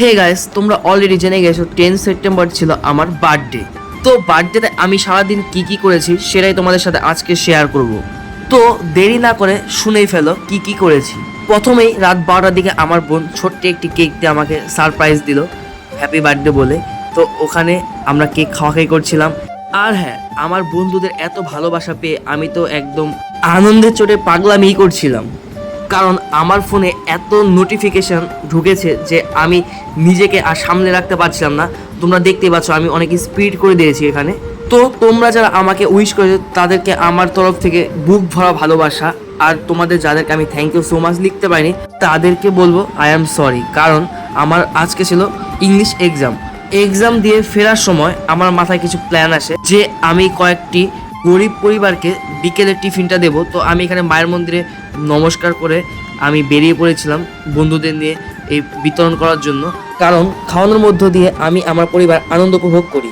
Hey guys, তোমরা already জেনে গেছো 10 সেপ্টেম্বর ছিল আমার বার্থডে। তো বার্থডেতে আমি সারাদিন কি কি করেছি সেটাই তোমাদের সাথে আজকে শেয়ার করব। তো দেরি না করে শুনেই ফেলো কি কি করেছি। প্রথমেই রাত 12টার দিকে আমার বোন ছোট্ট একটি কেক দিয়ে আমাকে সারপ্রাইজ দিল হ্যাপি বার্থডে বলে। তো ওখানে আমরা কেক খাওয়া করছিলাম। আর হ্যাঁ, আমার বন্ধুদের এত ভালোবাসা পেয়ে আমি তো একদম আনন্দের চোটে পাগলামি করছিলাম, কারণ আমার ফোনে এত নোটিফিকেশন ঢুকেছে যে আমি নিজেকে আর সামনে রাখতে পারছিলাম না। তোমরা দেখতেই পাচ্ছ আমি অনেক স্পিড করে দিয়েছি এখানে। তো তোমরা যারা আমাকে উইশ করেছো তাদেরকে আমার তরফ থেকে বুক ভরা ভালোবাসা। আর তোমাদের যাদেরকে আমি থ্যাংক ইউ সো মাচ লিখতে পারিনি তাদেরকে বলবো আই অ্যাম সরি, কারণ আমার আজকে ছিল ইংলিশ এক্সাম দিয়ে ফেরার সময় আমার মাথায় কিছু প্ল্যান আসে যে আমি কয়েকটি গরিব পরিবারকে বিকেলের টিফিনটা দেবো। তো আমি এখানে মায়ের মন্দিরে নমস্কার করে আমি বেরিয়ে পড়েছিলাম বন্ধুদের নিয়ে এই বিতরণ করার জন্য, কারণ খাওয়ানোর মধ্য দিয়ে আমি আমার পরিবার আনন্দ উপভোগ করি।